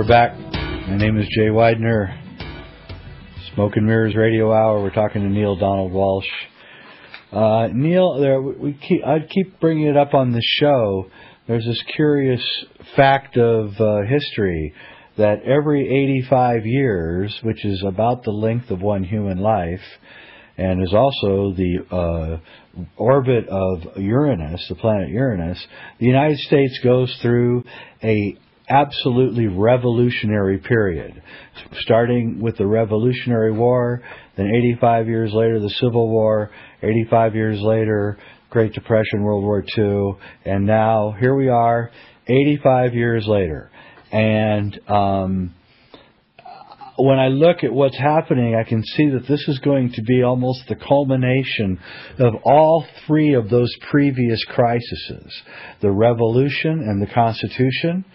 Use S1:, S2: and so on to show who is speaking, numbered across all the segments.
S1: we're back. My name is Jay Weidner. Smoke and Mirrors Radio Hour. We're talking to Neale Donald Walsch. Neale, I'd keep bringing it up on the show. There's this curious fact of history that every 85 years, which is about the length of one human life, and is also the orbit of Uranus, the planet Uranus, the United States goes through a absolutely revolutionary period, starting with the Revolutionary War, then 85 years later the Civil War, 85 years later Great Depression, World War II, and now here we are 85 years later. And when I look at what's happening, I can see that this is going to be almost the culmination of all three of those previous crises: the Revolution and the Constitution,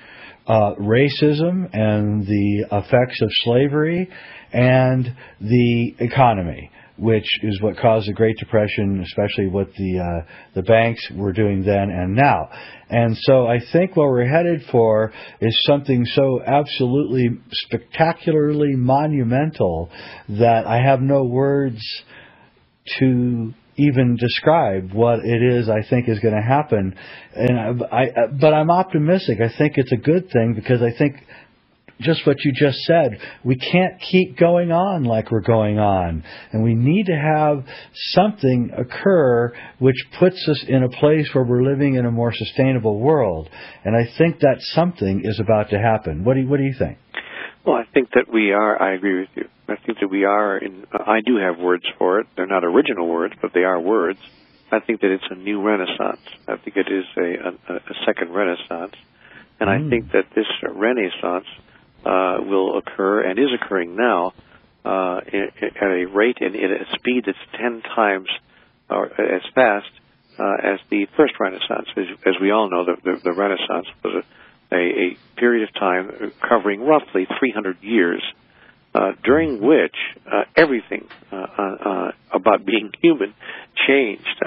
S1: racism and the effects of slavery, and the economy, which is what caused the Great Depression, especially what the banks were doing then and now. And so I think what we're headed for is something so absolutely spectacularly monumental that I have no words to even describe what it is I think is going to happen. But I'm optimistic. I think it's a good thing, because I think just what you just said, we can't keep going on like we're going on. And we need to have something occur which puts us in a place where we're living in a more sustainable world. And I think that something is about to happen. What do you think?
S2: Well, I think that we are, I agree with you. I think that we are, I do have words for it. They're not original words, but they are words. I think that it's a new renaissance. I think it is a second renaissance. And I think that this renaissance will occur, and is occurring now, at a rate and at a speed that's 10 times as fast as the first Renaissance. As we all know, the Renaissance was a period of time covering roughly 300 years, during which everything about being human changed.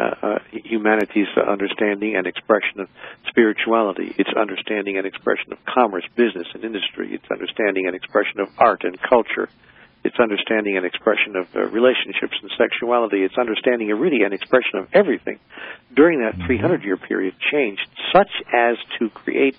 S2: Humanity's understanding and expression of spirituality, its understanding and expression of commerce, business, and industry, its understanding and expression of art and culture, its understanding and expression of relationships and sexuality, its understanding of really an expression of everything during that 300-year period changed, such as to create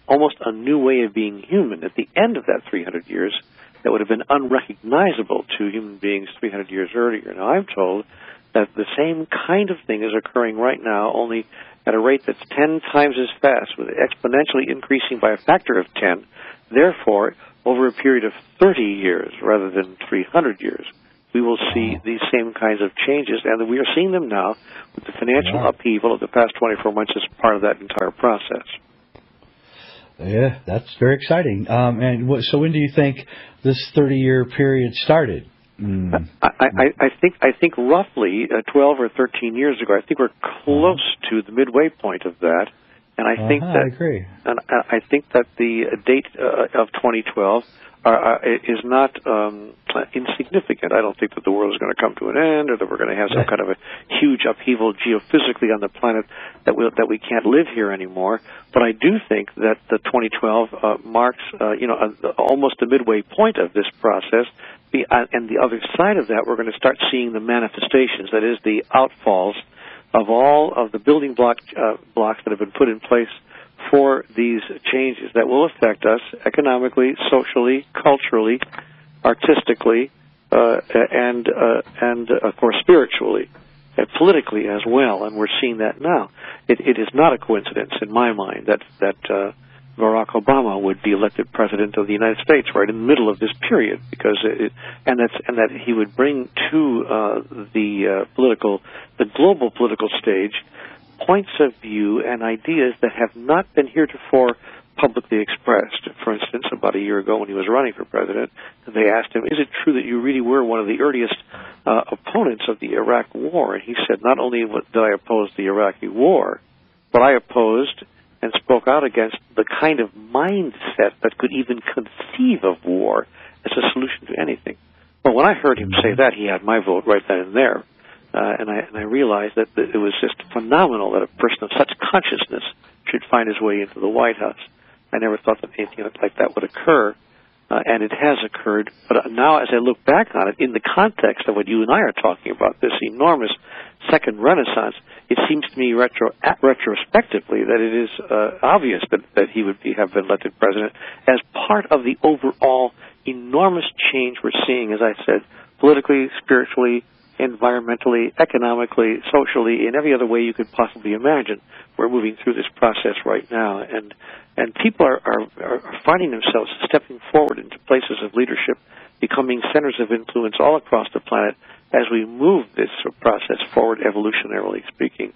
S2: almost a new way of being human at the end of that 300 years that would have been unrecognizable to human beings 300 years earlier. Now, I'm told that the same kind of thing is occurring right now, only at a rate that's 10 times as fast, with it exponentially increasing by a factor of 10. Therefore, over a period of 30 years rather than 300 years, we will see these same kinds of changes, and we are seeing them now with the financial upheaval of the past 24 months as part of that entire process.
S1: Yeah, that's very exciting. And so when do you think this 30-year period started?
S2: I think roughly 12 or 13 years ago. I think we're close to the midway point of that, and I think that
S1: I agree.
S2: And I think that the date of 2012 is not insignificant. I don't think that the world is going to come to an end, or that we're going to have some kind of a huge upheaval geophysically on the planet that we can't live here anymore. But I do think that the 2012 marks almost the midway point of this process. And the other side of that, we're going to start seeing the manifestations, that is, the outfalls of all of the building blocks that have been put in place for these changes that will affect us economically, socially, culturally, artistically, and of course spiritually, and politically as well. And we're seeing that now. It is not a coincidence in my mind that Barack Obama would be elected president of the United States right in the middle of this period, because that he would bring to the global political stage points of view and ideas that have not been heretofore publicly expressed. For instance, about a year ago when he was running for president, they asked him, "Is it true that you really were one of the earliest opponents of the Iraq War?" And he said, "Not only did I oppose the Iraqi War, but I opposed and spoke out against the kind of mindset that could even conceive of war as a solution to anything." Well, when I heard him say that, he had my vote right then and there. And I realized that it was just phenomenal that a person of such consciousness should find his way into the White House. I never thought that anything like that would occur. and it has occurred. But now, as I look back on it, in the context of what you and I are talking about, this enormous second renaissance, it seems to me retrospectively that it is obvious that he would have been elected president as part of the overall enormous change we're seeing, as I said, politically, spiritually, environmentally, economically, socially, in every other way you could possibly imagine. We're moving through this process right now, and people are finding themselves stepping forward into places of leadership, becoming centers of influence all across the planet as we move this process forward, evolutionarily speaking.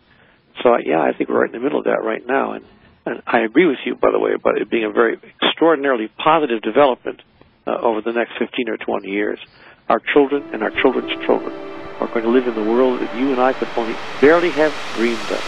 S2: So, yeah, I think we're right in the middle of that right now, and I agree with you, by the way, about it being a very extraordinarily positive development over the next 15 or 20 years. Our children and our children's children are going to live in the world that you and I could only barely have dreamed of.